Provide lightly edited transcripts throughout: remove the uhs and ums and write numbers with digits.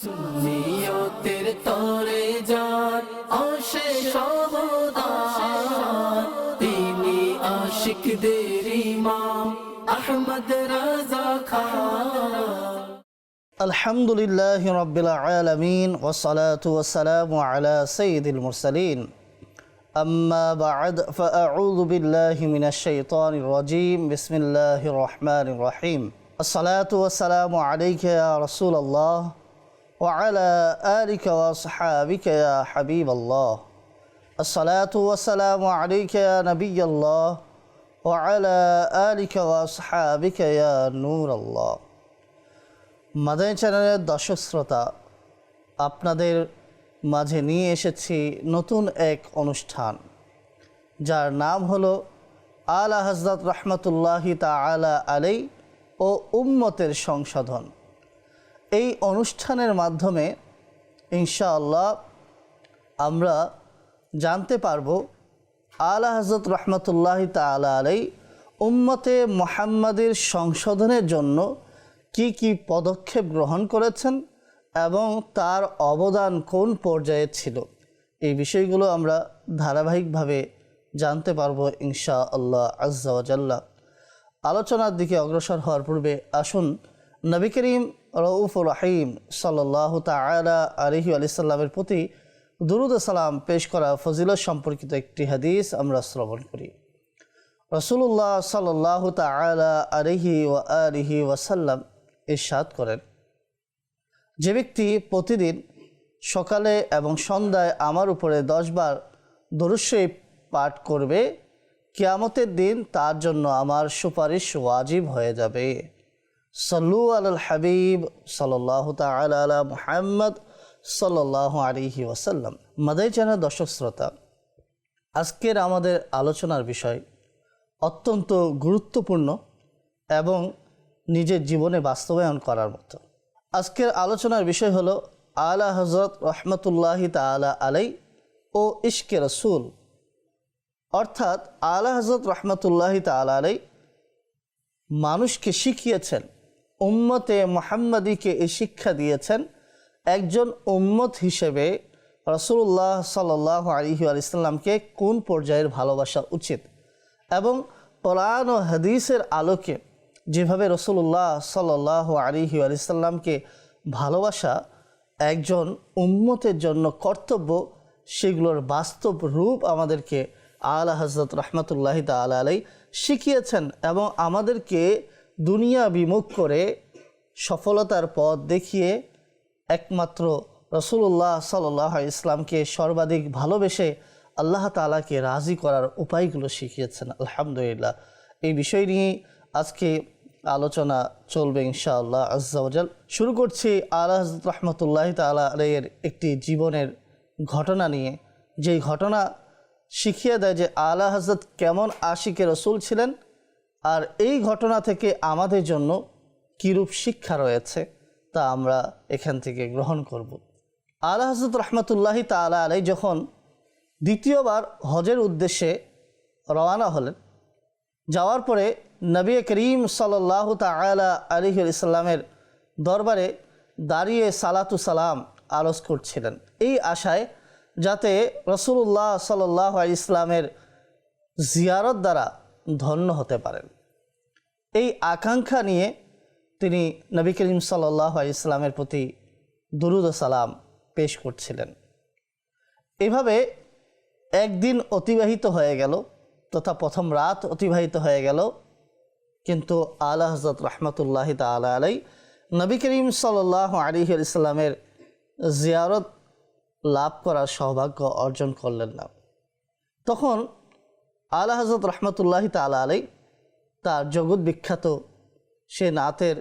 সুন্নিয়তের তরে যান অশেষ অবদান, তিনি আশিকদের ইমাম আহমদ রাজা খান। আলহামদুলিল্লাহি রাব্বিল আলামিন ওয়াসসালাতু ওয়াসসালামু আলা সাইয়্যিদিল মুরসালিন। আম্মা বা'দ ফাআউযু বিল্লাহি মিনাশ শাইতানির রাজীম। বিসমিল্লাহির রহমানির রহিম। আসসালাতু ওয়াসসালামু আলাইকা ইয়া রাসূলুল্লাহ ওয়া আলা আলিকা ওয়া আসহাবিকা ইয়া হাবিবাল্লাহ। আসসালাতু ওয়াসসালামু আলাইকা ইয়া নাবিয়াল্লাহ ওয়া আলা আলিকা ওয়া আসহাবিকা ইয়া নূরাল্লাহ। মাদানী চ্যানেলের দর্শক শ্রোতা, আপনাদের মাঝে নিয়ে এসেছি নতুন এক অনুষ্ঠান, যার নাম হলো আলা হযরত রহমতুল্লাহি তাআলা আলাই ও উম্মতের সংশোধন। এই অনুষ্ঠানের মাধ্যমে ইনশাআল্লাহ আমরা জানতে পারব আলা হযরত রহমতুল্লাহি তাআলা আলাই উম্মতে মুহাম্মাদের সংশোধনের জন্য কি কি পদক্ষেপ গ্রহণ করেছেন এবং তার অবদান কোন পর্যায়ে ছিল। এই বিষয়গুলো আমরা ধারাবাহিকভাবে জানতে পারবো ইনশাআল্লাহ আজ্জা ওয়া জাল্লা। আলোচনার দিকে অগ্রসর হওয়ার পূর্বে আসুন নবী করিম রউফুর রহিম সাল্লাল্লাহু তাআলা আলাইহি ওয়া সাল্লামের প্রতি দুরূদ ও সালাম পেশ করা ফজিলত সম্পর্কিত একটি হাদিস আমরা শ্রবণ করি। রাসূলুল্লাহ সাল্লাল্লাহু তাআলা আলাইহি ওয়া আলিহি ওয়া সাল্লাম ইরশাদ করেন, যে ব্যক্তি প্রতিদিন সকালে এবং সন্ধ্যায় আমার উপরে 10 বার দরুদ শরীফ পাঠ করবে, কিয়ামতের দিন তার জন্য আমার সুপারিশ ওয়াজিব হয়ে যাবে। সাল্লু আলাল হাবিব সাল্লাল্লাহু তাআলা আলা মুহাম্মদ সাল্লাল্লাহু আলাইহি ওয়াসাল্লাম। মাদানী চ্যানেল দর্শক শ্রোতা, আজকের আমাদের আলোচনার বিষয় অত্যন্ত গুরুত্বপূর্ণ এবং নিজের জীবনে বাস্তবায়ন করার মতো। আজকের আলোচনার বিষয় হলো আলা হযরত রহমতুল্লাহি তাআলা আলাই ও ইশকে রসুল। অর্থাৎ আলা হযরত রহমতুল্লাহি তাআলা আলাই মানুষকে শিখিয়েছেন, উম্মতে মুহাম্মাদিকে এই শিক্ষা দিয়েছেন একজন উম্মত হিসেবে রাসূলুল্লাহ সাল্লাল্লাহু আলাইহি ওয়া সাল্লামকে কোন পর্যায়ের ভালোবাসা উচিত এবং কোরআন ও হাদিসের আলোকে যেভাবে রাসূলুল্লাহ সাল্লাল্লাহু আলাইহি ওয়া সাল্লামকে ভালোবাসা একজন উম্মতের জন্য কর্তব্য, সেগুলোর বাস্তব রূপ আমাদেরকে আলা হযরত রহমতুল্লাহি তাআলা আলাই শিখিয়েছেন এবং আমাদেরকে দুনিয়া বিমুখ করে সফলতার পথ দেখিয়ে একমাত্র রাসূলুল্লাহ সাল্লাল্লাহু আলাইহি ইসলামকে সর্বাধিক ভালোবেসে আল্লাহ তাআলাকে রাজি করার উপায়গুলো শিখিয়েছেন। আলহামদুলিল্লাহ, এই বিষয় নিয়ে আজকে আলোচনা চলবে ইনশাআল্লাহ আজ্জা ওয়া জাল। শুরু করছি আলা হযরত রহমতুল্লাহি তাআলা আলাইহির একটি জীবনের ঘটনা নিয়ে, যেই ঘটনা শিখিয়ে দেয় যে আলা হযরত কেমন আশিকে রসুল ছিলেন আর এই ঘটনা থেকে আমাদের জন্য কীরূপ শিক্ষা রয়েছে তা আমরা এখান থেকে গ্রহণ করব। আলা হযরত রহমতুল্লাহি তাআলা আলাইহি যখন দ্বিতীয়বার হজের উদ্দেশ্যে রওনা হলেন, যাওয়ার পরে নবী করিম সাল্লাল্লাহু তাআলা আলাইহি ওয়া সাল্লামের দরবারে দাঁড়িয়ে সালাতু সালাম আরজ করছিলেন, এই আশায় যাতে রাসূলুল্লাহ সাল্লাল্লাহু আলাইহি ইসলামের জিয়ারত দ্বারা ধন্য হতে পারেন। এই আকাঙ্ক্ষা নিয়ে তিনি নবী করিম সাল্লাল্লাহু আলাইহি ইসলামের প্রতি দুরূদ ও সালাম পেশ করছিলেন। এভাবে একদিন অতিবাহিত হয়ে গেল তথা প্রথম রাত অতিবাহিত হয়ে গেল, কিন্তু আলা হযরত রহমতুল্লাহি তাআলা আলাইহি নবী করিম সাল্লাল্লাহু আলাইহি ইসলামের জিয়ারত লাভ করার সৌভাগ্য অর্জন করলেন না। তখন আলা হযরত রহমতুল্লাহি তাআলা আলাইহি তার জগৎ বিখ্যাত সে নাতের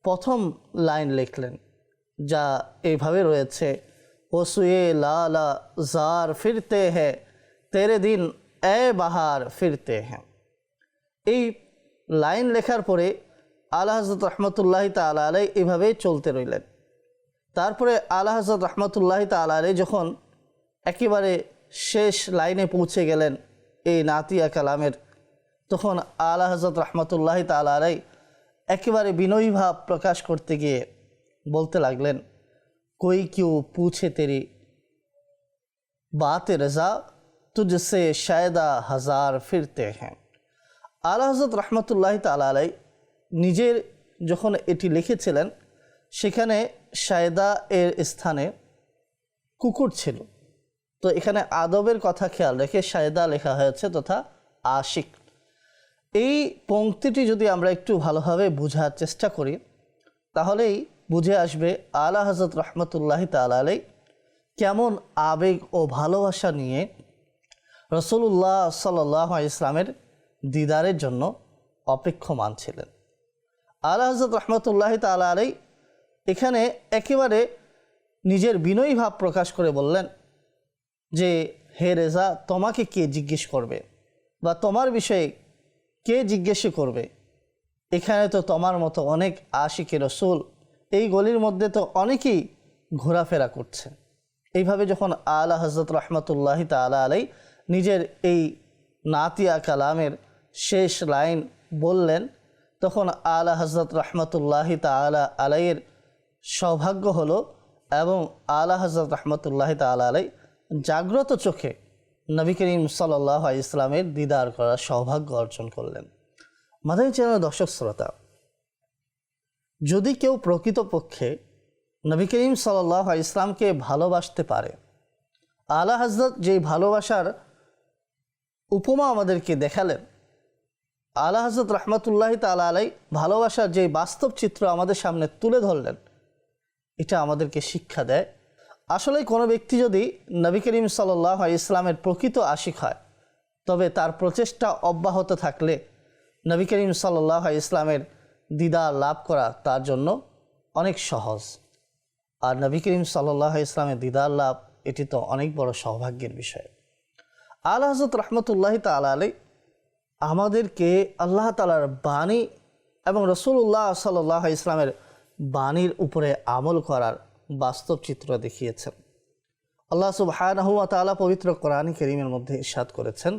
প্রথম লাইন লিখলেন, যা এইভাবে রয়েছে, ও সুয়ে লালা জার ফিরতে হ্যাঁ তেরে দিন এ বাহার ফিরতে হ্যাঁ। এই লাইন লেখার পরে আলা হযরত রহমতুল্লাহি তাআলা আলাইহি এভাবেই চলতে রইলেন। তারপরে আলা হযরত রহমতুল্লাহি তাআলা আলাইহি যখন একেবারে শেষ লাইনে পৌঁছে গেলেন এই নাতিয়া কালামের, তখন আলা হযরত রহমতুল্লাহি তাআলা আলাইহি একেবারে বিনয়ী ভাব প্রকাশ করতে গিয়ে বলতে লাগলেন, कोई क्यों पूछे तेरी बात रज़ा तुझसे शायदा हज़ार फिरते हैं। আলা হযরত রাহমাতুল্লাহি তাআলা আলাইহি নিজের যখন এটি লিখেছিলেন সেখানে শায়দা এর স্থানে কুকুর ছিল, তো এখানে আদবের কথা খেয়াল রেখে শায়দা লেখা হয়েছে তথা আশিক। এই পংক্তিটি যদি আমরা একটু ভালোভাবে বোঝার চেষ্টা করি তাহলেই বুঝে আসবে আলা হযরত রাহমাতুল্লাহি তাআলা আলাইহি কেমন আবেগ ও ভালোবাসা নিয়ে রাসূলুল্লাহ সাল্লাল্লাহু আলাইহি ইসলামের দিদারের জন্য অপেক্ষমান ছিলেন। আলা হযরত রাহমাতুল্লাহি তাআলা আলাইহি এখানে একেবারে নিজের বিনয়ী ভাব প্রকাশ করে বললেন যে হে রেজা, তোমাকে কে জিজ্ঞেস করবে বা তোমার বিষয়ে কে জিজ্ঞেস করবে? এখানে তো তোমার মতো অনেক আশিকে রসুল এই গলির মধ্যে তো অনেকেই ঘোরাফেরা করছে। এইভাবে যখন আলা হযরত রাহমাতুল্লাহি তাআলা আলাইহি নিজের এই নাতিয়া কালামের শেষ লাইন বললেন, তখন আলা হযরত রাহমাতুল্লাহি তাআলা আলাইহির সৌভাগ্য হলো এবং আলা হযরত রাহমাতুল্লাহি তাআলা আলাইহি জাগ্রত চোখে নবী করিম সাল্লাল্লাহু আলাইহি ইসলামের দিদার করার সৌভাগ্য অর্জন করলেন। মাদানী চ্যানেলের দর্শক শ্রোতা, যদি কেউ প্রকৃতপক্ষে নবী করিম সাল্লাল্লাহু আলাইহি ইসলামকে ভালোবাসতে পারে, আলা হযরত যেই ভালোবাসার উপমা আমাদেরকে দেখালেন, আলা হযরত রাহমাতুল্লাহি তাআলা আলাইহি ভালোবাসার যে বাস্তব চিত্র আমাদের সামনে তুলে ধরলেন, এটা আমাদেরকে শিক্ষা দেয় আসলে কোনো ব্যক্তি যদি নবী করিম সাল্লাল্লাহু আলাইহি ইসলামের প্রকৃত আশিক হয় তবে তার প্রচেষ্টা অব্যাহত থাকলে নবী করিম সাল্লাল্লাহু আলাইহি ইসলামের দিদার লাভ করা তার জন্য অনেক সহজ। আর নবী করিম সাল্লাল্লাহু আলাইহি ইসলামের দিদার লাভ এটি তো অনেক বড় সৌভাগ্যের বিষয়। আলা হযরত রাহমাতুল্লাহি তাআলা আলাইহি আমাদেরকে আল্লাহ তাআলার বাণী এবং রাসূলুল্লাহ সাল্লাল্লাহু আলাইহি ইসলামের বাণীর উপরে আমল করার বাস্তব চিত্র দেখিয়েছেন। আল্লাহ সুবহানাহু ওয়া তাআলা পবিত্র কোরআন কারীমের মধ্যে ইরশাদ করেছেন,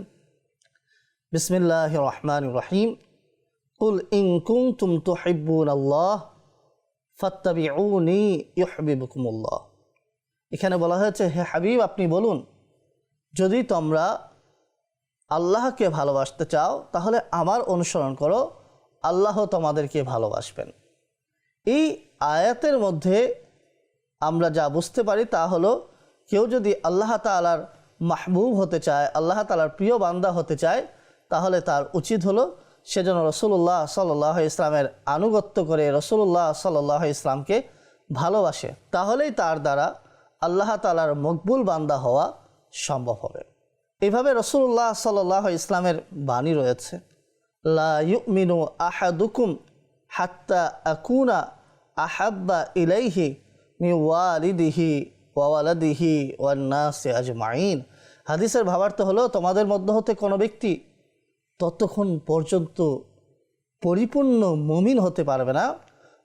বিসমিল্লাহির রহমানির রহিম, কুল ইন কুনতুম তুহিব্বুনাল্লাহ ফাত্তাবিউনি ইউহিব্বুকুমুল্লাহ। এখানে বলা হয়েছে, হে হাবিব আপনি বলুন, যদি তোমরা আল্লাহকে ভালোবাসতে চাও তাহলে আমার অনুসরণ করো, আল্লাহ তোমাদেরকে ভালোবাসবেন। এই আয়াতের মধ্যে আমরা যা বুঝতে পারি তা হলো, কেউ যদি আল্লাহ তাআলার মাহবুব হতে চায়, আল্লাহ তাআলার প্রিয় বান্দা হতে চায়, তাহলে তার উচিত হলো সে যেন রাসূলুল্লাহ সাল্লাল্লাহু আলাইহি ইসলামের আনুগত্য করে রাসূলুল্লাহ সাল্লাল্লাহু আলাইহি ইসলামকে ভালোবাসে, তাহলেই তার দ্বারা আল্লাহ তাআলার মকবুল বান্দা হওয়া সম্ভব হবে। এইভাবে রাসূলুল্লাহ সাল্লাল্লাহু আলাইহি ইসলামের বাণী রয়েছে, লা ইউমিনু আহাদুকুম হাত্তা আকুনা আহাব্বা ইলাইহি মিন ওয়ালিদিহি ওয়া ওয়ালাদিহি ওয়ান নাসি আজমাইন। হাদিসের ভাবার্থ হলো, তোমাদের মধ্যে হতে কোনো ব্যক্তি ততক্ষণ পর্যন্ত পরিপূর্ণ মুমিন হতে পারবে না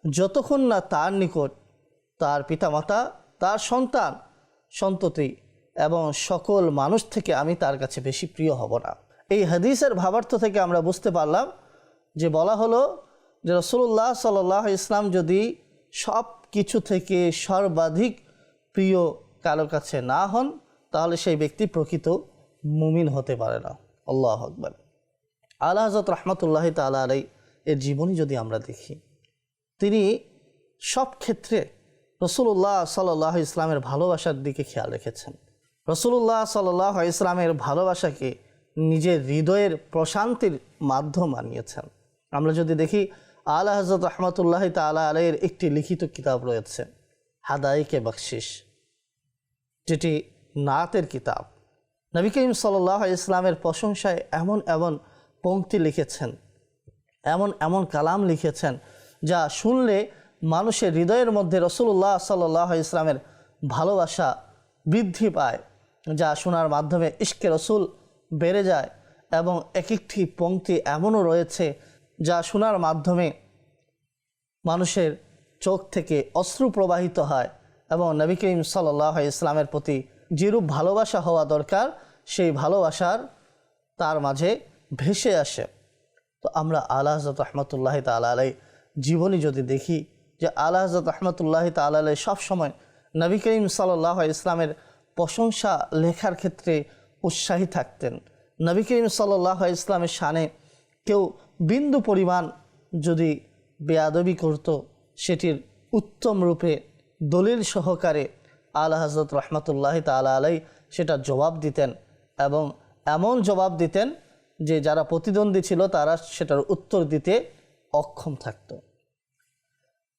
যতক্ষণ না তার নিকট তার পিতামাতা, তার সন্তান সন্ততি এবং সকল মানুষ থেকে আমি তার কাছে বেশি প্রিয় হব না। এই হাদিসের ভাবার্থ থেকে আমরা বুঝতে পারলাম যে বলা হলো যে রাসূলুল্লাহ সাল্লাল্লাহু আলাইহি ইসলাম যদি সব কিছু থেকে সর্বাধিক প্রিয় কারো কাছে না হন তাহলে সেই ব্যক্তি প্রকৃত মুমিন হতে পারে না। আল্লাহু আকবার। আলা হযরত রাহমাতুল্লাহি তাআলা আলাইহি এর জীবনী যদি আমরা দেখি, তিনি সব ক্ষেত্রে রাসূলুল্লাহ সাল্লাল্লাহু আলাইহি ইসলামের ভালোবাসার দিকে খেয়াল রেখেছেন। রাসূলুল্লাহ সাল্লাল্লাহু আলাইহি ইসলামের ভালোবাসাকে নিজের হৃদয়ের প্রশান্তির মাধ্যম বানিয়েছেন। আমরা যদি দেখি, আলা হযরত রাহমাতুল্লাহি তাআলা আলাইহির একটি লিখিত কিতাব রয়েছে, হাদায়েকে বখশিশ, যেটি নাতের কিতাব। নবী করিম সাল্লাল্লাহু আলাইহি ইসলামের প্রশংসায় এমন এমন পংক্তি লিখেছেন, এমন এমন কালাম লিখেছেন যা শুনলে মানুষের হৃদয়ের মধ্যে রাসূলুল্লাহ সাল্লাল্লাহু আলাইহি ইসলামের ভালোবাসা বৃদ্ধি পায়, যা শোনার মাধ্যমে ইশকে রসুল বেড়ে যায়। এবং এক একটি পংক্তি এমনও রয়েছে যা শোনার মাধ্যমে মানুষের চোখ থেকে অশ্রু প্রবাহিত হয় এবং নবী করিম সাল্লাল্লাহু আলাইহি ইসলামের প্রতি যেরূপ ভালোবাসা হওয়া দরকার সেই ভালোবাসার তার মাঝে ভেসে আসে। তো আমরা আলা হযরত রাহমাতুল্লাহি তাআলা আলাইহি জীবনী যদি দেখি, যে আলা হযরত রাহমাতুল্লাহি তাআলা আলাইহি সবসময় নবী করিম সাল্লাল্লাহু আলাইহি ইসলামের প্রশংসা লেখার ক্ষেত্রে উৎসাহী থাকতেন। নবী করিম সাল্লাল্লাহু আলাইহি ইসলামের শানে কেউ বিন্দু পরিমাণ যদি বেয়াদবি করত, সেটির উত্তম রূপে দলিল সহকারে আলা হযরত রহমতুল্লাহি তাআলা আলাইহি সেটা জবাব দিতেন, এবং এমন জবাব দিতেন যে যারা প্রতিদ্বন্দ্বী ছিল তারা সেটার উত্তর দিতে অক্ষম থাকত।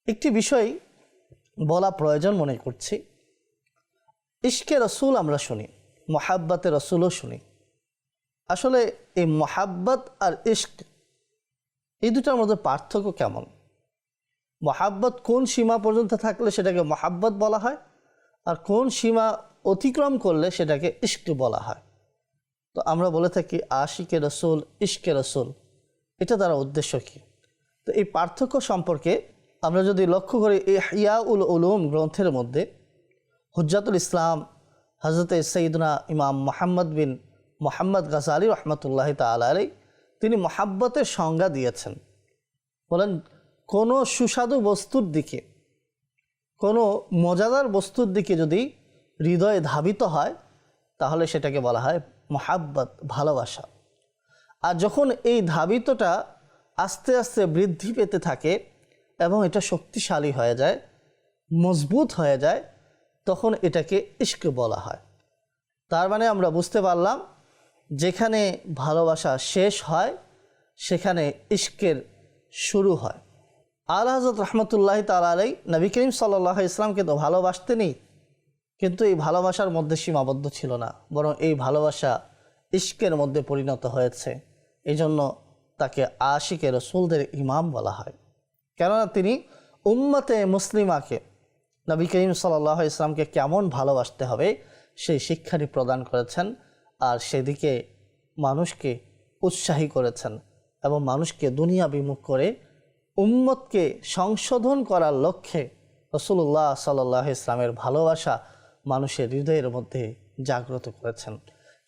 একটি বিষয় বলা প্রয়োজন মনে করছি, ইশকে রসুল আমরা শুনি, মোহাব্বতে রসুলও শুনি। আসলে এই মোহাব্বত আর ইশক এই দুটার মধ্যে পার্থক্য কেমন? মোহাব্বত কোন সীমা পর্যন্ত থাকলে সেটাকে মোহাব্বত বলা হয়, আর কোন সীমা অতিক্রম করলে সেটাকে ইশক বলা হয়। তো আমরা বলে থাকি আশিকে রসুল, ইশকে রসুল, এটা দ্বারা উদ্দেশ্য কী? তো এই পার্থক্য সম্পর্কে আমরা যদি লক্ষ্য করি, ইহইয়াউল উলুম গ্রন্থের মধ্যে হুজ্জাতুল ইসলাম হযরত সৈয়দনা ইমাম মুহাম্মদ বিন মুহাম্মদ গাযালি রহমতুল্লাহি তাআলা আলাইহি তিনি মোহাব্বতের সংজ্ঞা দিয়েছেন। বলেন, কোনো সুস্বাদু বস্তুর দিকে, কোনো মজাদার বস্তুর দিকে যদি হৃদয়ে ধাবিত হয় তাহলে সেটাকে বলা হয় মোহাব্বত, ভালোবাসা। আর যখন এই ধাবিতটা আস্তে আস্তে বৃদ্ধি পেতে থাকে এবং এটা শক্তিশালী হয়ে যায়, মজবুত হয়ে যায়, তখন এটাকে ইশক বলা হয়। তার মানে আমরা বুঝতে পারলাম, যেখানে ভালোবাসা শেষ হয় সেখানে ইশকের শুরু হয়। আলা হযরত রহমতুল্লাহি তাআলা আলাইহি নবী করিম সাল্লাল্লাহু আলাইহি ইসলামকে তো ভালোবাসতেনই, কিন্তু এই ভালোবাসার মধ্যে সীমাবদ্ধ ছিল না, বরং এই ভালোবাসা ইশকের মধ্যে পরিণত হয়েছে। এই জন্য তাকে আশিকে রসুলদের ইমাম বলা হয়, কেননা তিনি উম্মতে মুসলিমাকে, নবী করিম সাল্লাল্লাহু আলাইহি ইসলামকে কেমন ভালোবাসতে হবে সেই শিক্ষাটি প্রদান করেছেন, আর সেদিকে মানুষকে উৎসাহী করেছেন এবং মানুষকে দুনিয়া বিমুখ করে উম্মতকে সংশোধন করার লক্ষ্যে রাসূলুল্লাহ সাল্লাল্লাহু আলাইহি ইসলামের ভালোবাসা মানুষের হৃদয়ের মধ্যে জাগ্রত করেছেন।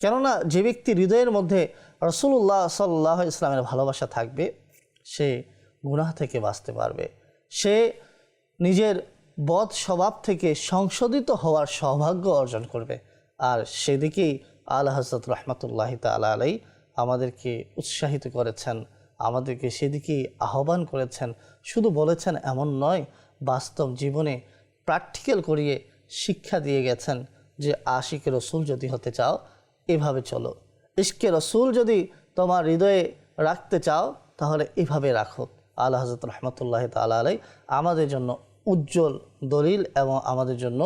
কেননা যে ব্যক্তি হৃদয়ের মধ্যে রাসূলুল্লাহ সাল্লাল্লাহু আলাইহি ইসলামের ভালোবাসা থাকবে, সে গুনাহ থেকে বাঁচতে পারবে, সে নিজের বদ স্বভাব থেকে সংশোধিত হওয়ার সৌভাগ্য অর্জন করবে। আর সেদিকেই আলা হযরত রহমতুল্লাহি তাআলা আলাইহি আমাদেরকে উৎসাহিত করেছেন, আমাদেরকে সেদিকেই আহ্বান করেছেন। শুধু বলেছেন এমন নয়, বাস্তব জীবনে প্র্যাকটিক্যাল করিয়ে শিক্ষা দিয়ে গেছেন যে আশিকে রসুল যদি হতে চাও এভাবে চলো, ইশকে রসুল যদি তোমার হৃদয়ে রাখতে চাও তাহলে এভাবে রাখো। আলা হযরত রহমতুল্লাহি তাআলা আলাইহি আমাদের জন্য উজ্জ্বল দলিল এবং আমাদের জন্য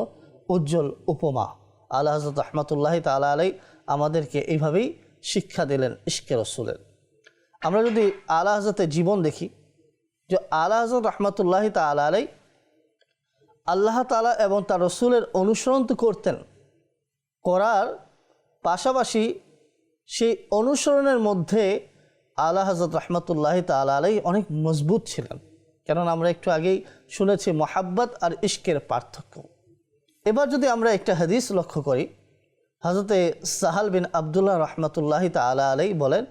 উজ্জ্বল উপমা। আলা হযরত রহমতুল্লাহি তাআলা আলাইহি আমাদেরকে এইভাবেই শিক্ষা দিলেন ইশকে রসুলের। আমরা যদি আলা হযরতের জীবন দেখি, যে আলা হযরত রহমতুল্লাহি তাআলা আলাইহি আল্লাহ তাআলা এবং তার রসুলের অনুসরণ তো করতেন, করার পাশাপাশি সেই অনুসরণের মধ্যে আলা হযরত রহমতুল্লাহি তাআলা আলাইহি অনেক মজবুত ছিলেন। কারণ আমরা একটু আগেই শুনেছি মোহাব্বত আর ইশকের পার্থক্য। এবার যদি আমরা একটা হাদিস লক্ষ্য করি, হযরতে সাহাল বিন আবদুল্লাহ রহমতুল্লাহি তাআলা আলাইহি বলেন,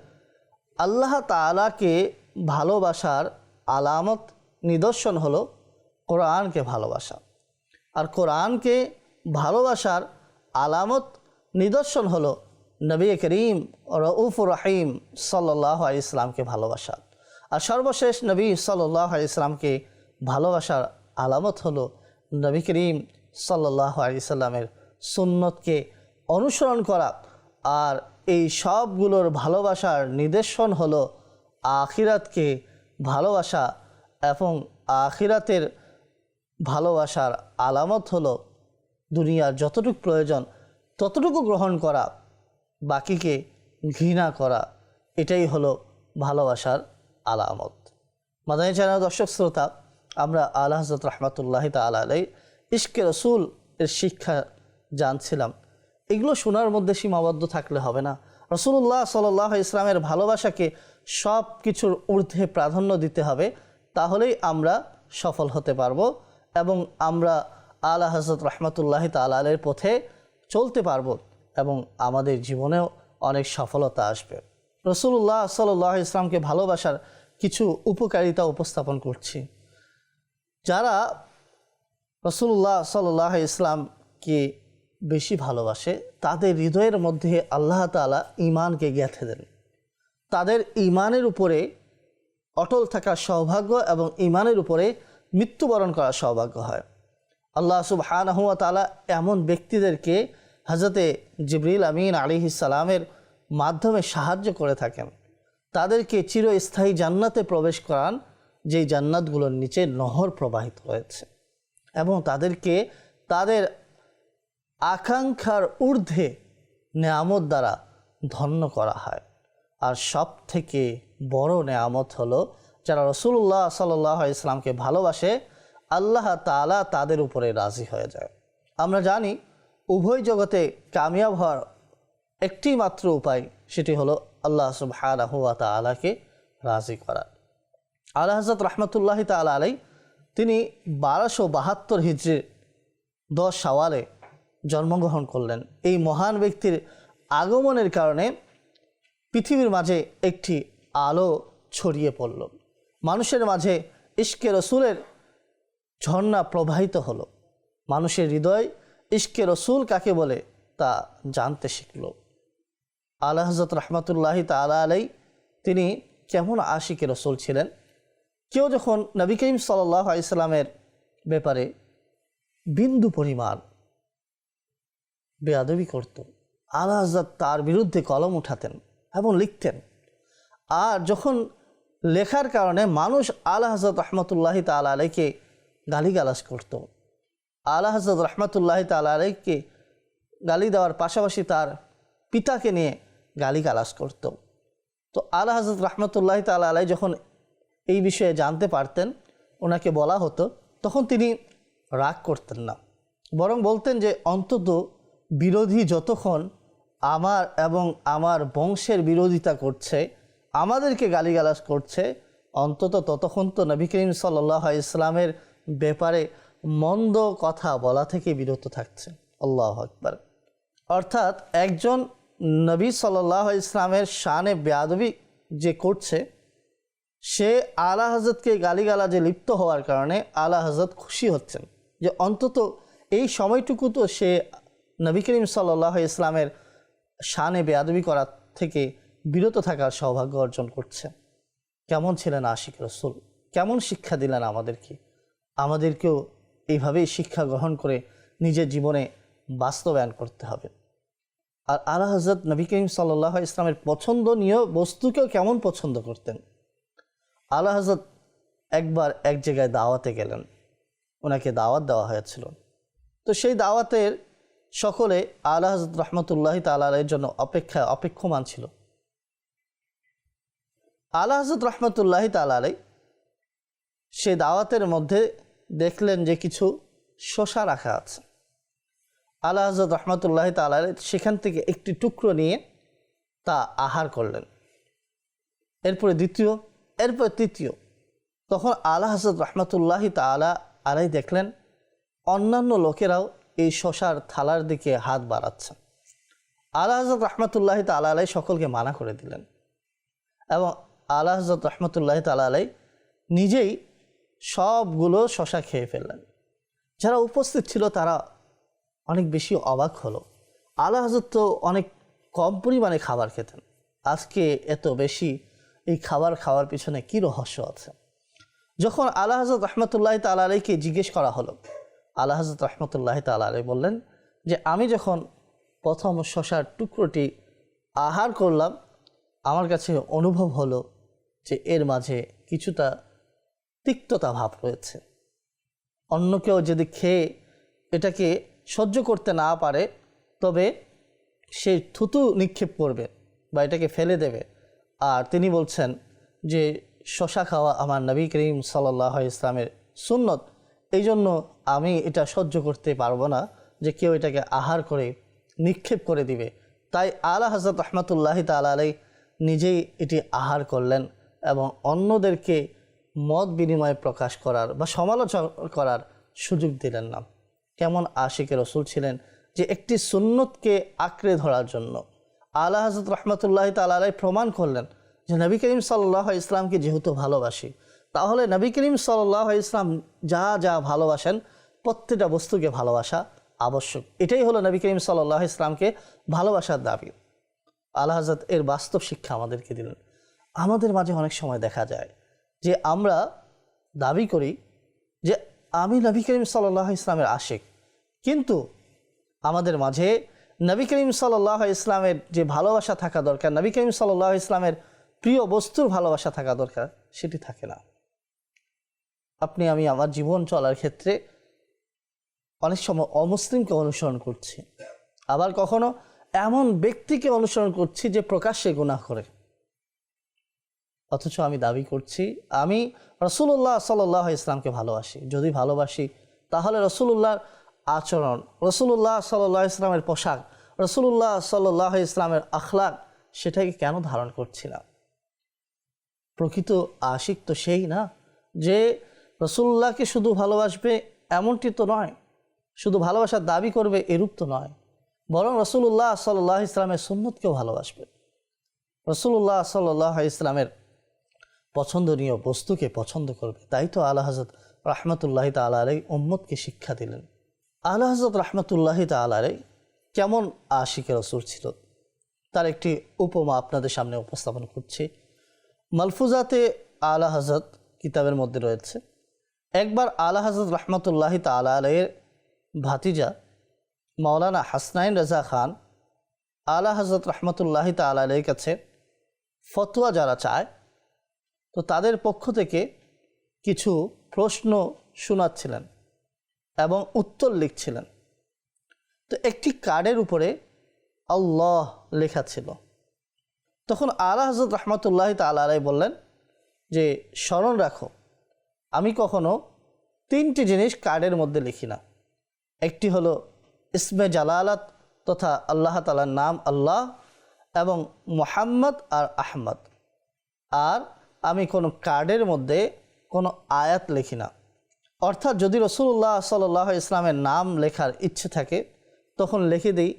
আল্লাহ তাআলাকে ভালোবাসার আলামত নিদর্শন হলো কোরআনকে ভালোবাসা, আর কোরআনকে ভালোবাসার আলামত নিদর্শন হলো নবী করিম রউফুর রহিম সাল্লাল্লাহু আলাইহি ইসলামকে ভালোবাসা। আর সর্বশেষ নবী সাল্লাল্লাহু আলাইহি ইসলামকে ভালোবাসার আলামত হলো নবী করিম সাল্লাল্লাহু আলাইহি সাল্লামের সুন্নতকে অনুসরণ করা। আর এই সবগুলোর ভালোবাসার নিদর্শন হলো আখিরাতকে ভালোবাসা, এবং আখিরাতের ভালোবাসার আলামত হলো দুনিয়ার যতটুকু প্রয়োজন ততটুকু গ্রহণ করা, বাকিকে ঘৃণা করা। এটাই হলো ভালোবাসার আলামত। মাদানী চ্যানেল দর্শক শ্রোতা, আমরা আলা হযরত রহমতুল্লাহি তাআলা আলাইহি ইশকে রসুল এর শিক্ষা জানছিলাম। এগুলো শোনার মধ্যে সীমাবদ্ধ থাকলে হবে না। রাসূলুল্লাহ সাল্লাল্লাহু আলাইহি ইসলামের ভালোবাসাকে সব কিছুর ঊর্ধ্বে প্রাধান্য দিতে হবে, তাহলেই আমরা সফল হতে পারবো এবং আমরা আলা হযরত রহমতুল্লাহি তাআলা আলাইহির পথে চলতে পারবো এবং আমাদের জীবনেও অনেক সফলতা আসবে। রাসূলুল্লাহ সাল্লাল্লাহু আলাইহি ইসলামকে ভালোবাসার কিছু উপকারিতা উপস্থাপন করছি। যারা রাসূলুল্লাহ সাল্লাল্লাহু আলাইহি ইসলামকে বেশি ভালোবাসে, তাদের হৃদয়ের মধ্যে আল্লাহ তাআলা ঈমানকে গেঁথে দেন। তাদের ঈমানের উপরে অটল থাকার সৌভাগ্য এবং ঈমানের উপরে মৃত্যুবরণ করার সৌভাগ্য হয়। আল্লাহ সুবহানাহু ওয়া তাআলা এমন ব্যক্তিদেরকে হযরতে জিবরিল আমিন আলাইহিস সালামের মাধ্যমে সাহায্য করে থাকেন, তাদেরকে চিরস্থায়ী জান্নাতে প্রবেশ করান, যেই জান্নাতগুলোর নিচে নহর প্রবাহিত রয়েছে, এবং তাদেরকে তাদের আকাঙ্ক্ষার ঊর্ধ্বে নেয়ামত দ্বারা ধন্য করা হয়। আর সব থেকে বড় নেয়ামত হলো যারা রাসূলুল্লাহ সাল্লাল্লাহু আলাইহি ওয়াসাল্লামকে ভালোবাসে, আল্লাহ তাআলা তাদের উপরে রাজি হয়ে যায়। আমরা জানি উভয় জগতে কামিয়াব হওয়ার একটি মাত্র উপায়, সেটি হলো আল্লাহ সুবহানাহু ওয়া তাআলাকে রাজি করা। আলা হযরত রাহমাতুল্লাহি তাআলা আলাইহি তিনি 1272 হিজরির 10 শাওয়ালে জন্মগ্রহণ করলেন। এই মহান ব্যক্তির আগমনের কারণে পৃথিবীর মাঝে একটি আলো ছড়িয়ে পড়ল, মানুষের মাঝে ইশকে রসুলের ঝর্ণা প্রবাহিত হলো, মানুষের হৃদয় ইশকে রসুল কাকে বলে তা জানতে শিখল। আলা হযরত রাহমাতুল্লাহি তাআলা আলাইহি তিনি কেমন আশিকে রসুল ছিলেন। কেউ যখন নবী করিম সাল্লাল্লাহু আলাইহি সাল্লামের ব্যাপারে বিন্দু পরিমাণ বেয়াদবি করত, আলা হযরত তার বিরুদ্ধে কলম উঠাতেন এবং লিখতেন। আর যখন লেখার কারণে মানুষ আলা হযরত রাহমাতুল্লাহি তাআলা আলাইহিকে গালিগালাজ করত, আলা হযরত রাহমাতুল্লাহি তাআলা আলাইহিকে গালি দেওয়ার পাশাপাশি তার পিতাকে নিয়ে গালিগালাজ করত। তো আলা হযরত রাহমাতুল্লাহি তাআলা আলাইহি যখন এই বিষয়ে জানতে পারতেন, ওনাকে বলা হতো, তখন তিনি রাগ করতেন না, বরং বলতেন যে অন্তত বিরোধী যতক্ষণ আমার এবং আমার বংশের বিরোধিতা করছে, আমাদেরকে গালিগালাজ করছে, অন্তত ততক্ষণ তো নবী করিম সাল্লাল্লাহু আলাইহি ওয়াসাল্লামের ব্যাপারে মন্দ কথা বলা থেকে বিরত থাকছে। আল্লাহু আকবার। অর্থাৎ একজন নবী সাল্লাল্লাহু আলাইহি ওয়াসাল্লামের শানে বেয়াদবি যে করছে, সে আলা হযরতকে গালিগালাজে লিপ্ত হওয়ার কারণে আলা হযরত খুশি হচ্ছেন যে অন্তত এই সময়টুকু তো সে নবী করিম সাল্লাল্লাহু আলাইহি ওয়াসাল্লামের শানে বেয়াদবি করা থেকে বিরত থাকার সৌভাগ্য অর্জন করছে। কেমন ছিলেন আশিক রসুল, কেমন শিক্ষা দিলেন আমাদেরকে। আমাদেরকেও এইভাবেই শিক্ষা গ্রহণ করে নিজের জীবনে বাস্তবায়ন করতে হবে। আর আলা হযরত নবী করিম সাল্লাল্লাহু আলাইহি ওয়াসাল্লামের পছন্দনীয় বস্তুকেও কেমন পছন্দ করতেন। আলা হযরত একবার এক জায়গায় দাওয়াতে গেলেন, ওনাকে দাওয়াত দেওয়া হয়েছিল। তো সেই দাওয়াতের সকলে আলা হযরত রাহমাতুল্লাহি তাআলা আলাইহির জন্য অপেক্ষমান ছিল। আলা হযরত রাহমাতুল্লাহি তাআলা আলাইহি সেই দাওয়াতের মধ্যে দেখলেন যে কিছু শসা রাখা আছে। আলা হযরত রাহমাতুল্লাহি তাআলা আলাইহি সেখান থেকে একটি টুকরো নিয়ে তা আহার করলেন, এরপরে দ্বিতীয়, এরপর তৃতীয়। তখন আলা হযরত রাহমাতুল্লাহি তাআলা আলাইহি দেখলেন অন্যান্য লোকেরাও এই শসার থালার দিকে হাত বাড়াচ্ছে। আলা হযরত রাহমাতুল্লাহি তাআলা আলাইহি সকলকে মানা করে দিলেন এবং আলা হযরত রাহমাতুল্লাহি তাআলা আলাইহি নিজেই সবগুলো শসা খেয়ে ফেললেন। যারা উপস্থিত ছিল তারা অনেক বেশি অবাক হলো। আলা হযরত তো অনেক কম পরিমাণে খাবার খেতেন, আজকে এত বেশি এই খাবার খাওয়ার পিছনে কী রহস্য আছে। যখন আলা হযরত রাহমাতুল্লাহি তাআলা আলাইহিকে জিজ্ঞেস করা হলো, আলা হযরত রাহমাতুল্লাহি তাআলা আলাইহি বললেন যে আমি যখন প্রথম শসার টুকরোটি আহার করলাম, আমার কাছে অনুভব হলো যে এর মাঝে কিছুটা তিক্ততা ভাব রয়েছে। অন্য কেউ যদি খেয়ে এটাকে সহ্য করতে না পারে, তবে সে থুতু নিক্ষেপ করবে বা এটাকে ফেলে দেবে। আর তিনি বলছেন যে শসা খাওয়া আমার নবী করিম সাল্লাল্লাহু আলাইহি ওয়াসাল্লামের সুন্নত, এই জন্য আমি এটা সহ্য করতে পারবো না যে কেউ এটাকে আহার করে নিক্ষেপ করে দিবে। তাই আলা হযরত রাহমাতুল্লাহি তাআলা আলাইহি নিজেই এটি আহার করলেন এবং অন্যদেরকে মত বিনিময় প্রকাশ করার বা সমালোচনা করার সুযোগ দিলেন না। কেমন আশিকে রসুল ছিলেন যে একটি সুন্নতকে আঁকড়ে ধরার জন্য আলা হযরত রাহমাতুল্লাহি তাআলা আলাইহি প্রমাণ করলেন যে নবী করিম সাল্লাল্লাহু আলাইহি ওয়াসাল্লামকে যেহেতু ভালোবাসি, তাহলে নবী করিম সাল্লাল্লাহু আলাইহি ওয়াসাল্লাম যা যা ভালোবাসেন প্রত্যেকটা বস্তুকে ভালোবাসা আবশ্যক। এটাই হলো নবী করিম সাল্লাল্লাহু আলাইহি ইসলামকে ভালোবাসার দাবি। আলা হযরত এর বাস্তব শিক্ষা আমাদেরকে দিলেন। আমাদের মাঝে অনেক সময় দেখা যায় যে আমরা দাবি করি যে আমি নবী করিম সাল্লাল্লাহু আলাইহি ইসলামের আশিক, কিন্তু আমাদের মাঝে নবী করিম সাল্লাল্লাহু আলাইহি ইসলামের যে ভালোবাসা থাকা দরকার, নবী করিম সাল্লাল্লাহু আলাইহি ইসলামের প্রিয় বস্তুর ভালোবাসা থাকা দরকার, সেটি থাকে না। আপনি আমি আমার জীবন চলার ক্ষেত্রে অনেক সময় অমুসলিমকে অনুসরণ করছি, আবার কখনো এমন ব্যক্তিকে অনুসরণ করছি যে প্রকাশ্যে গুনাহ করে, অথচ আমি দাবি করছি আমি রাসূলুল্লাহ সাল্লাল্লাহু আলাইহি ইসলামকে ভালোবাসি। যদি ভালোবাসি তাহলে রাসূলুল্লাহর আচরণ, রাসূলুল্লাহ সাল্লাল্লাহু আলাইহি ইসলামের পোশাক, রাসূলুল্লাহ সাল্লাল্লাহু আলাইহি ইসলামের আখলাক, সেটাকে কেন ধারণ করছি না? প্রকৃত আশিক তো সেই না যে রাসূলুল্লাহকে শুধু ভালোবাসবে এমনটি তো নয়, শুধু ভালোবাসার দাবি করবে এরূপ তো নয়, বরং রাসূলুল্লাহ সাল্লাল্লাহু আলাইহি ইসলামের সুন্নতকেও ভালোবাসবে, রাসূলুল্লাহ সাল্লাল্লাহু আলাইহি ইসলামের পছন্দনীয় বস্তুকে পছন্দ করবে। তাই তো আলা হযরত রাহমাতুল্লাহি তাআলা আলাইহি উম্মতকে শিক্ষা দিলেন। আলা হযরত রাহমাতুল্লাহি তাআলা আলাইহি কেমন আশিকে রাসূল ছিল তার একটি উপমা আপনাদের সামনে উপস্থাপন করছি। মালফুজাতে আলা হযরত কিতাবের মধ্যে রয়েছে, একবার আলা হযরত রাহমাতুল্লাহি তাআলা আলাইহির ভাতিজা মাওলানা হাসনাইন রাজা খান আলা হযরত রাহমাতুল্লাহি তাআলা আলাইহির কাছে ফতোয়া যারা চায়, তো তাদের পক্ষ থেকে কিছু প্রশ্ন শোনাচ্ছিলেন এবং উত্তর লিখছিলেন। তো একটি কার্ডের উপরে আল্লাহ লেখা ছিল। তখন আলা হযরত রাহমাতুল্লাহি তাআলা আলাইহি বললেন যে স্মরণ রাখো, আমি কখনো তিনটি জিনিস কার্ডের মধ্যে লিখি না। একটি হলো ইসমে জালালাত তথা আল্লাহ তাআলার নাম আল্লাহ এবং মুহাম্মদ আর আহমদ, আর আমি কোনো কার্ডের মধ্যে কোনো আয়াত লিখি না। অর্থাৎ যদি রাসূলুল্লাহ সাল্লাল্লাহু আলাইহি ইসলামের নাম লেখার ইচ্ছে থাকে তখন লিখে দিই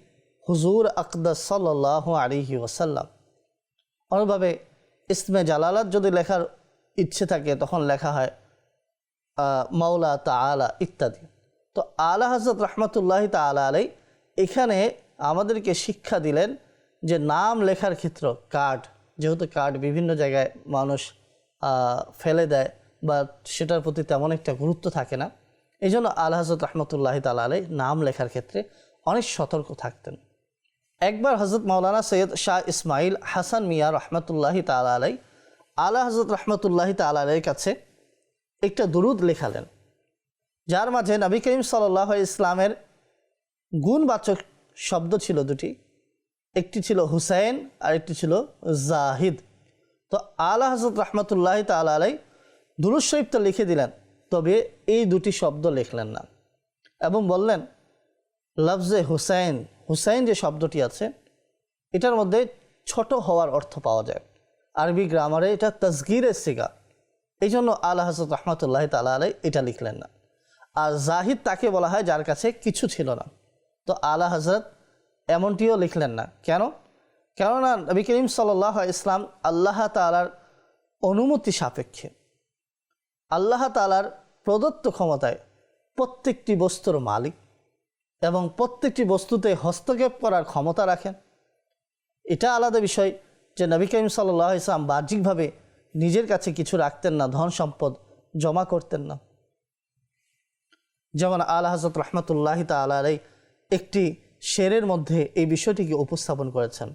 হুজুর আকদাস সাল্লাল্লাহু আলাইহি ওয়াসাল্লাম। অনুভাবে ইসমে জালালাত যদি লেখার ইচ্ছে থাকে তখন লেখা হয় মাওলা তাআলা ইত্যাদি। তো আলা হযরত রাহমাতুল্লাহি তাআলা আলাইহি এখানে আমাদেরকে শিক্ষা দিলেন যে নাম লেখার ক্ষেত্রে কার্ড, যেহেতু কার্ড বিভিন্ন জায়গায় মানুষ ফেলে দেয় বা সেটার প্রতি তেমন একটা গুরুত্ব থাকে না, এই জন্য আলা হযরত রাহমাতুল্লাহি তাআলা আলাইহি নাম লেখার ক্ষেত্রে অনেক সতর্ক থাকতেন। একবার হযরত মাওলানা সৈয়দ শাহ ইসমাইল হাসান মিয়া রহমতুল্লাহি তাআলা আলাইহি আলা হযরত রাহমাতুল্লাহি তাআলা আলাইহির কাছে একটা দুরুদ লেখালেন, যার মাঝে নবী করিম সাল্লাল্লাহু আলাইহি ইসলামের গুণবাচক শব্দ ছিল দুটি, একটি ছিল হুসাইন আর একটি ছিল জাহিদ। তো আলা হযরত রাহমাতুল্লাহি তাআলা আলাইহি দুরূদ শরীফটা লিখে দিলেন, তবে এই দুটি শব্দ লিখলেন না এবং বললেন লফজে হুসাইন, হুসাইন যে শব্দটি আছে এটার মধ্যে ছোট হওয়ার অর্থ পাওয়া যায়, আরবি গ্রামারে এটা তাসগীরের সিগা, এই জন্য আলা হযরত রাহমাতুল্লাহি তাআলা আলাইহি এটা লিখলেন না। আর জাহিদ তাকে বলা হয় যার কাছে কিছু ছিল না। তো আলা হযরত এমনটিও লিখলেন না। কেন? কেননা নবী করিম সাল্লাল্লাহু আলাইহি ইসলাম আল্লাহ তাআলার অনুমতি সাপেক্ষে, আল্লাহ তাআলার প্রদত্ত ক্ষমতায় প্রত্যেকটি বস্তুর মালিক এবং প্রত্যেকটি বস্তুতে হস্তক্ষেপ করার ক্ষমতা রাখেন। এটা আলাদা বিষয় যে নবী করিম সাল্লাল্লাহু আলাইহি ইসলাম বাহ্যিকভাবে নিজের কাছে কিছু রাখতেন না, ধন সম্পদ জমা করতেন না। যেমন আলা হযরত রাহমাতুল্লাহি তাআলা আলাইহি একটি শেরের মধ্যে এই বিষয়টিকে উপস্থাপন করেছেন,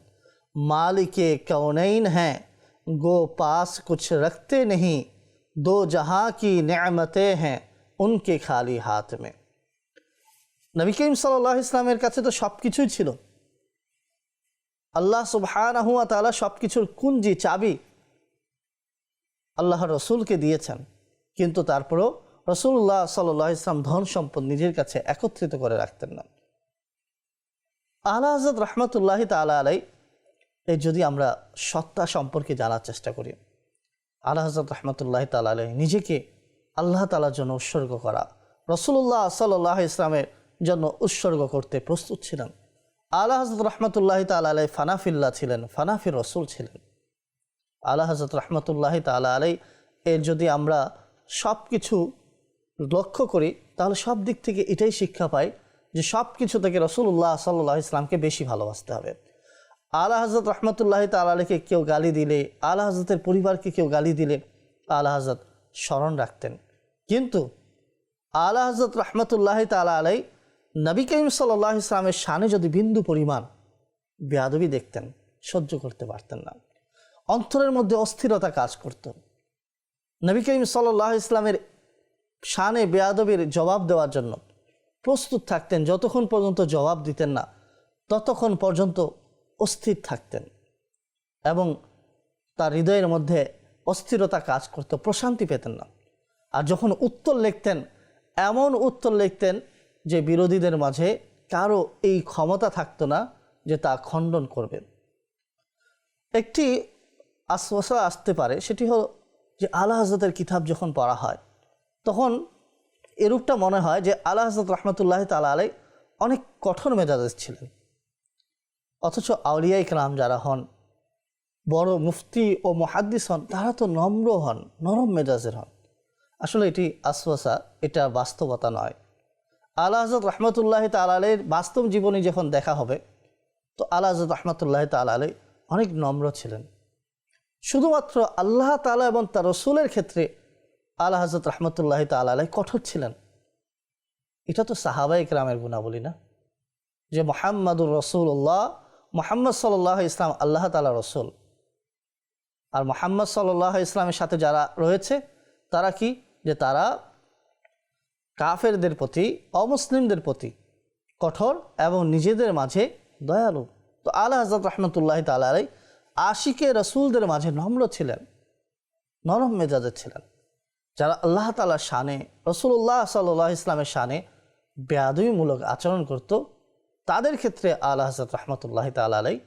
মালিকে কৌনैन हैं गो पास कुछ रखते नहीं, दो जहां की नेमतें हैं उनके खाली हाथ में। নবী করিম সাল্লাল্লাহু আলাইহি ইসলামের কাছে তো সব কিছুই ছিল, আল্লাহ সুবহানাহু ওয়া তাআলা সব কিছুর কুঞ্জি চাবি আল্লাহর রসুলকে দিয়েছেন, কিন্তু তারপরেও রাসূলুল্লাহ সাল্লাল্লাহু আলাইহি ইসলাম ধন সম্পদ নিজের কাছে একত্রিত করে রাখতেন না। আলা হযরত রাহমাতুল্লাহি তাআলা আলাইহি এই যদি আমরা সত্তা সম্পর্কে জানার চেষ্টা করি, আলা হযরত রাহমাতুল্লাহি তাআলা আলাইহি নিজেকে আল্লাহ তাআলার জন্য উৎসর্গ করা, রাসূলুল্লাহ সাল্লাল্লাহু আলাইহি ইসলামের জন্য উৎসর্গ করতে প্রস্তুত ছিলেন। আলা হযরত রাহমাতুল্লাহি তাআলা আলাইহি ফানাফিল্লাহ ছিলেন, ফানাফির রসুল ছিলেন। আলা হযরত রাহমাতুল্লাহি তাআলা আলাইহি এর যদি আমরা সব কিছু লক্ষ্য করি তাহলে সব দিক থেকে এটাই শিক্ষা পাই যে সব কিছু থেকে রাসূলুল্লাহ সাল্লাল্লাহু আলাইহি ইসলামকে বেশি ভালোবাসতে হবে। আলা হযরত রাহমাতুল্লাহি তাআলা আলাইহিকে কেউ গালি দিলে, আলা হযরতের পরিবারকে কেউ গালি দিলে আলা হযরত স্মরণ রাখতেন, কিন্তু আলা হযরত রাহমাতুল্লাহি তাআলা আলাইহি নবী করিম সাল্লাল্লাহু আলাইহি ইসলামের শানে যদি বিন্দু পরিমাণ বেয়াদবি দেখতেন সহ্য করতে পারতেন না, অন্তরের মধ্যে অস্থিরতা কাজ করত। নবী করিম সাল্লাল্লাহু আলাইহি ইসলামের শানে বেয়াদবির জবাব দেওয়ার জন্য প্রস্তুত থাকতেন, যতক্ষণ পর্যন্ত জবাব দিতেন না ততক্ষণ পর্যন্ত অস্থির থাকতেন এবং তার হৃদয়ের মধ্যে অস্থিরতা কাজ করত, প্রশান্তি পেতেন না। আর যখন উত্তর লিখতেন, এমন উত্তর লিখতেন যে বিরোধীদের মাঝে কারো এই ক্ষমতা থাকতো না যে তা খণ্ডন করবেন। একটি আশ্বাসা আসতে পারে, সেটি হলো যে আলা হযরতের কিতাব যখন পড়া হয় তখন এরূপটা মনে হয় যে আলা হযরত রাহমাতুল্লাহি তাআলা আলাইহি অনেক কঠোর মেজাজের ছিলেন, অথচ আউলিয়া ইকরাম যারা হন, বড় মুফতি ও মুহাদ্দিস হন, তারা তো নম্র হন, নরম মেজাজের হন। আসলে এটি আশ্বাসা, এটা বাস্তবতা নয়। আলা হযরত রাহমাতুল্লাহি তাআলা আলাইহির বাস্তব জীবনী যখন দেখা হবে তো আলা হযরত রাহমাতুল্লাহি তাআলা আলাইহি অনেক নম্র ছিলেন। শুধুমাত্র আল্লাহ তাআলা এবং তার রাসূলের ক্ষেত্রে আলা হযরত রাহমাতুল্লাহি তাআলা আলাইহি কঠোর ছিলেন। এটা তো সাহাবায়ে কেরামের গুণাবলী না, যে মুহাম্মাদুর রাসূলুল্লাহ, মুহাম্মদ সাল্লাল্লাহু আলাইহি ইসলাম আল্লাহ তাআলা রাসূল, আর মুহাম্মদ সাল্লাল্লাহু আলাইহি ইসলামের সাথে যারা রয়েছে তারা কি, যে তারা কাফেরদের প্রতি, অমুসলিমদের প্রতি কঠোর এবং নিজেদের মাঝে দয়ালু। তো আলা হযরত রাহমাতুল্লাহি তাআলা আলাইহি আশিকে রাসূলদের মাঝে নম্র ছিলেন, নরম মেজাজের ছিলেন। যারা আল্লাহ তাআলার শানে, রাসূলুল্লাহ সাল্লাল্লাহু আলাইহি ইসলামের শানে বেয়াদবিমূলক আচরণ করত, তাদের ক্ষেত্রে আলা হযরত রাহমাতুল্লাহি তাআলা আলাইহি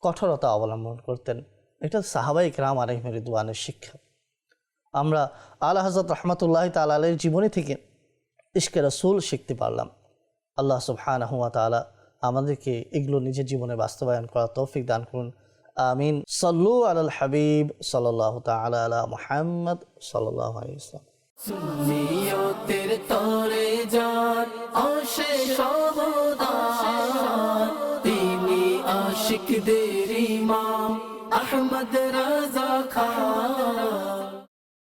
কঠোরতা অবলম্বন করতেন। এটা সাহাবায়ে কেরাম আলাইহিম রিদওয়ানের শিক্ষা। আমরা আলা হযরত রাহমাতুল্লাহি তাআলা আলাইহির জীবনী থেকে ইশকে রাসূল শিখতে পারলাম। আল্লাহ সুবহানাহু ওয়া তাআলা আমাদেরকে এগুলো নিজের জীবনে বাস্তবায়ন করার তৌফিক দান করুন। আমিন। সাল্লু আলাল হাবিব সাল্লাল্লাহু তাআলা আলা মুহাম্মদ সাল্লাল্লাহু আলাইহি ওয়াসাল্লাম। সুন্নিয়তের তরে যান অশেষ অবদান, তিনি আশিকদের ইমাম আহমদ রাজা খান।